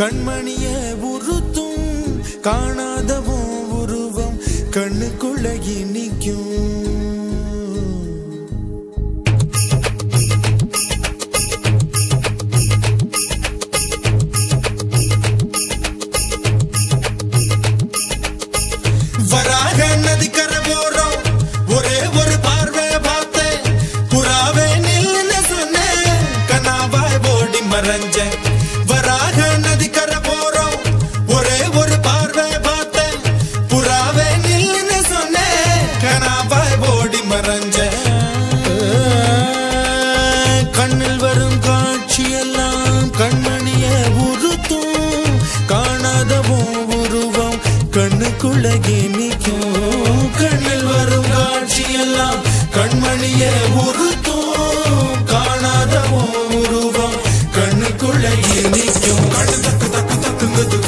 கண்மணிய உறுத்தும் காணாதவும் உருவம் கண்ணுக்குள்ள நிக்கும். வராக நதிக்கரை போறோம் ஒரே ஒரு பார்வை பார்த்தேன் புறாவே நில்லுன்னு சொன்னேன் கனாவாய் ஓடி மறைஞ்சேன். வராக நதிக்கரை போறோம் ஒரே ஒரு பார்வை பார்த்தேன் புறாவே நில்லுன்னு சொன்னேன் கனாவாய் ஓடி மறைஞ்சேன். கண்ணில் வரும் காட்சியெல்லாம் கண்மணிய உறுத்தும் காணாதவும் உருவம் கண்ணுக்குள்ள நிக்கும். கண்ணில் வரும் காட்சியெல்லாம் கண்மணிய உறுத்தும் காணாதவும் உருவம் கண்ணுக்குள்ள நிக்கும். கண்ணு தக்கு தக்கு தக்குங்குது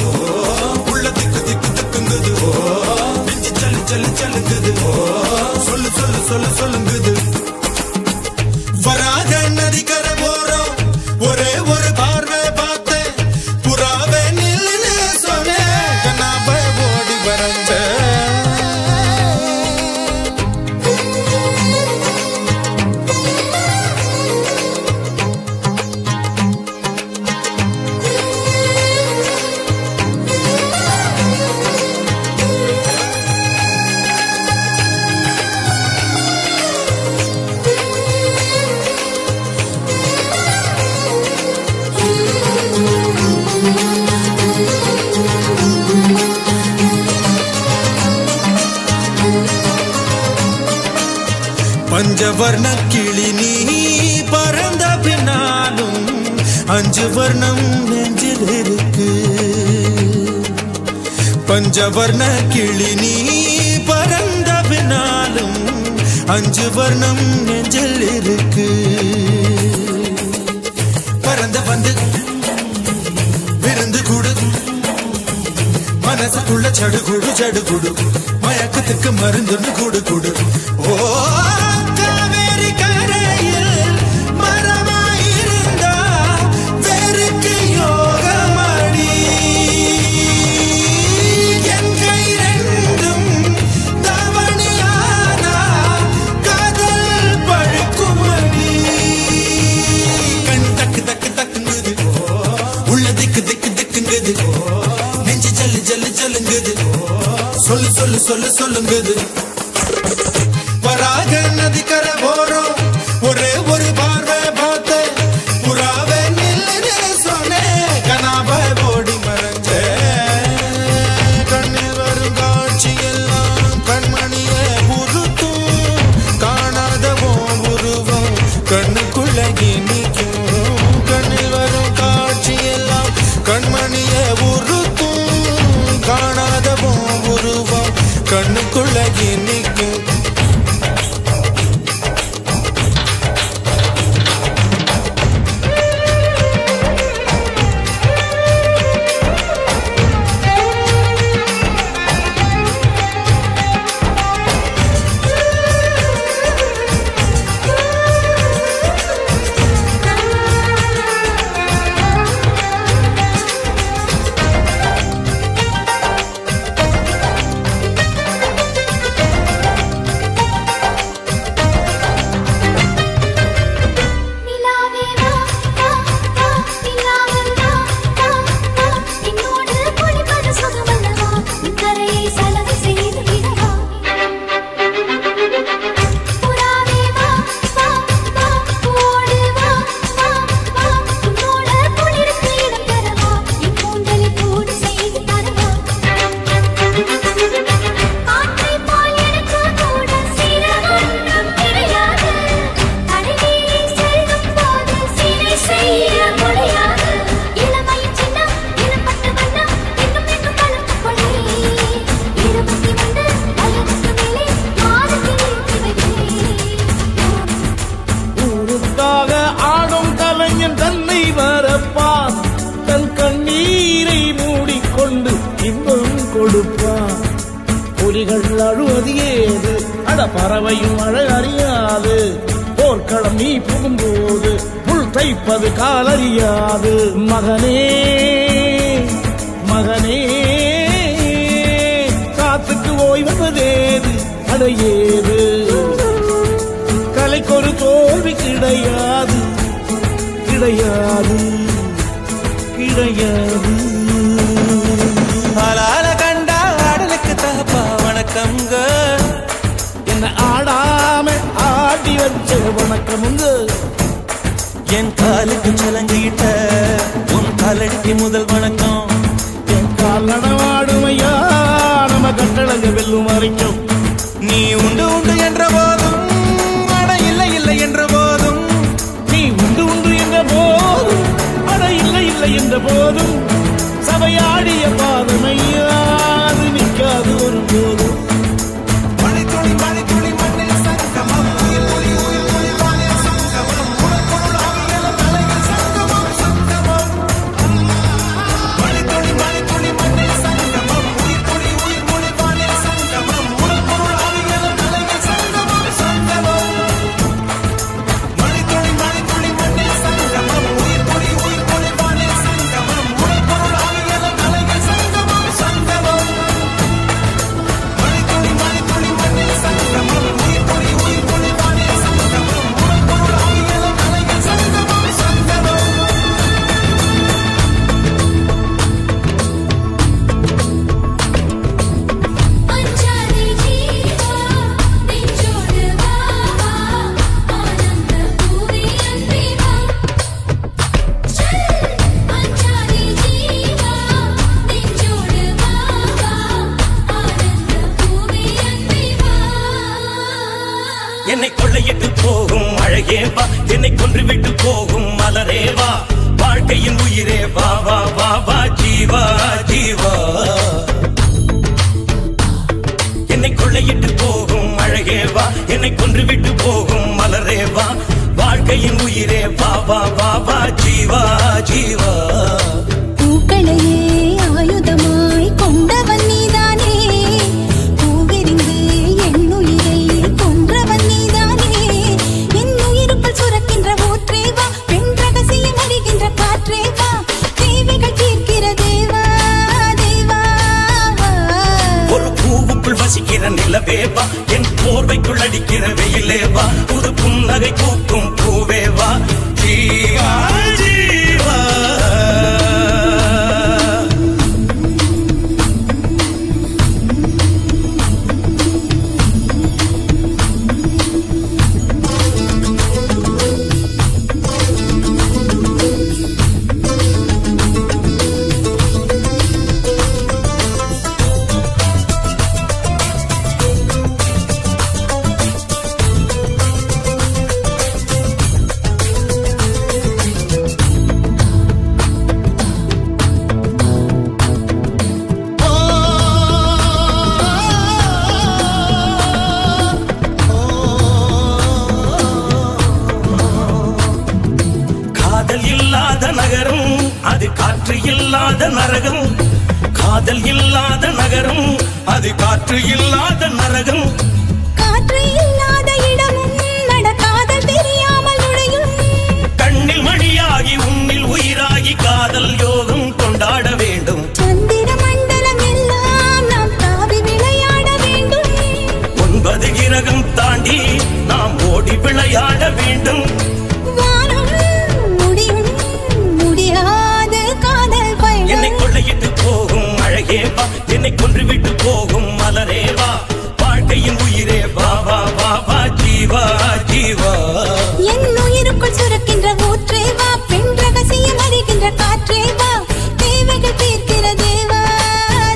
உள்ள திக்கு திக்கு தக்குங்குது நெஞ்சு சல்லு சல்லு சல்லுங்குது சொல்லு சொல்லு சொல்லு சொல்லுங்குது. வராக நதிக்கரை போறோம் ஒரே ஒரு பார்வை பார்த்தேன் புறாவே நில்லுன்னு சொன்னேன் கனாவை ஓடி மறைஞ்சேன். பஞ்சவர்ண கிளி நீ பறந்த பின்னாலும் 5 வர்ணம் நெஞ்சில் இருக்கு. பஞ்சவர்ண கிளி நீ பறந்த பின்னாலும் 5 வர்ணம் நெஞ்சில் இருக்கு. பறந்து வந்து விருந்து கொடு மனசுக்குள்ள சடுகுடு சடுகுடு மயக்கத்துக்கு மருந்துன்னு கொடு கொடு. ஓ காவேரி கரையில் மரமாயிருந்தா வெறுக்கு யோகமடி என் கை ரெண்டும் தவணியானா காதல் பழுக்குமடி. கண் தக்கு தக்கு தக்குங்குது உள்ள திக்கு திக்கு திக்குங்குது நெஞ்சு ஜல்லு ஜல்லு ஜல்லுங்குது சொல்லு சொல்லு சொல்லு சொல்லுங்குது. வராக நதிக்கரை போறோம் ஒரே ஒரு பார்வை பார்த்தேன் புறாவே நில்லுன்னு சொன்னேன் கனாவை ஓடி மறைஞ்சேன். கண்ணில் வரும் காட்சியெல்லாம் கண்மணிய உறுத்தும் காணாதவும் உருவம் கண்ணுக்குள்ள நிக்கும். கண்ணில் வரும் காட்சியெல்லாம் கண்மணிய உறுத்தும் காணாதவும் உருவம் கண்ணுக்குள்ள நிக்கும். புலிகள் அழுவது ஏது அட பறவையும் அழ அறியாது. போர்க்களம் நீ புகும்போது புல் தைப்பது காலறியாது. மகனே மகனே காத்துக்கு ஓய்வதேது அடையேது கலைக்கொரு தோல்வி கிடையாது கிடையாது கிடையாது ஆளால கண்டா ஆடலுக்கு தகப்பா வணக்கம்ங்க என்ன ஆடாம ஆடி வச்ச வணக்கமுங்க என் காலுக்கு சலங்கிட்ட உன் காலடிக்கு முதல் வணக்கம் என் கால் நடமாடுமையா நம்ம கட்டளங்க வெல்லும் வரைக்கும் நீ உண்டு உண்டு என்ற போதும் அட இல்லை இல்லை என்ற போதும் நீ உண்டு உண்டு என்ற போதும் அட இல்லை இல்லை என்ற போதும் சபையாடிய பாதமையா அது நிற்காது ஒரு போதும் மணித்துளி மணித்துளி மண்ணில் சங்கமம் உயிர் ஒளி உயிர் ஒளி வானில் சங்கமம் உனக்குள் ஆவியல தலைகள் சங்கமம் சங்கமம் மணித்துளி மணித்துளி மண்ணில் சங்கமம் உயிர் ஒளி உயிர் ஒளி வானில் சங்கமம் உனக்குள் ஆவியல தலைகள் சங்கமம் சங்கமம் மணித்துளி மணித்துளி மண்ணில் சங்கமம் உயிர் ஒளி உயிர் ஒளி வானில் சங்கமம் உனக்குள் ஆவியல தலைகள் சங்கமம் சங்கமம் மணித்துளி மணித்துளி மண்ணில் சங்கமம் உயிர் ஒளி உயிர் ஒளி வானில் சங்கமம் உனக்குள் ஆவியல தலைகள் சங்கமம் சங்கமம் அஞ்சாதே ஜீவா நெஞ்சோடு வா ஆனந்த பூவே அன்பே வா அஞ்சாதே ஜீவா நெஞ்சோடு வா ஆனந்த பூவே அன்பே வா என்னை கொள்ளையிட்டு போகும் அழகே வா என்னை கொன்றுவிட்டு போகும் மலரே வா வாழ்க்கையின் உயிரே வா வா வா வா ஜீவா ஜீவா என்னை கொள்ளையிட்டு போகும் அழகே வா என்னை கொன்றுவிட்டு போகும் மலரே வா வாழ்க்கையின் உயிரே வா வா வா வா ஜீவா ஜீவா பூக்களையே ஆயுதமாய் கொண்டவன் நீதானே பூவிரிந்து என் உயிரை கொன்றவன் நீதானே என் உயிருக்குள் சுரக்கின்ற ஊற்றே வா பெண் ரகசியம் அறிகின்ற காற்றே வா தேவைகள் தீர்க்கிற தேவா தேவா ஒரு பூவுக்குள் வசிக்கிற நிலவே வா என் போர்வைக்குள் அடிக்கிற வெயிலே வா புது புன்னகை பூக்கும் பூவே வா ஜீவா ஜீவா காதல் இல்லாத நகரம் அது காற்று இல்லாத நரகம் காதல் இல்லாத நகரம் அது காற்று இல்லாத நரகம் காற்று இல்லாத இடமும் நடக்காதல் தெரியாமல் நுழையும் கண்ணில் மணியாகி உன்னில் உயிராகி காதல் யோகம் கொண்டாட வேண்டும் சந்திர மண்டலம் எல்லாம் நாம் தாவி விளையாட வேண்டும் 9 கிரகம் தாண்டி நாம் ஓடி விளையாட வேண்டும் வானம் முடியும் முடியாத காதல் என்னை பயணம் கொள்ளையிட்டு போகும் அழகே வா என்னை கொன்றுவிட்டு போகும் மலரே வா வாழ்க்கையின் உயிரே வா வா வா வா ஜீவா ஜீவா என் உயிருக்குள் சுரக்கின்ற ஊற்றே வா பெண் ரகசியம் அறிகின்ற காற்றே வா தேவைகள் தீர்க்கிற தேவா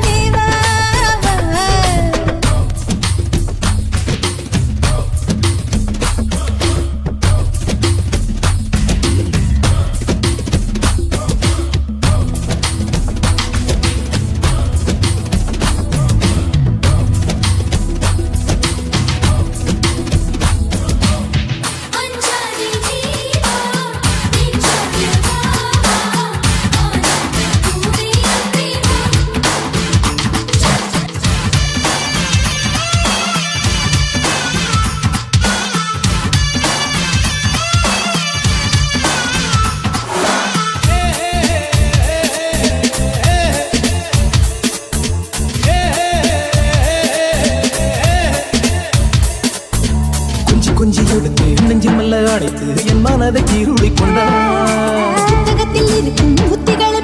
தேவா நெஞ்சில் மெல்ல அடைத்து என் மனதை கீருளி கொண்டார் புத்தகத்தில் இருக்கும் புத்திகளை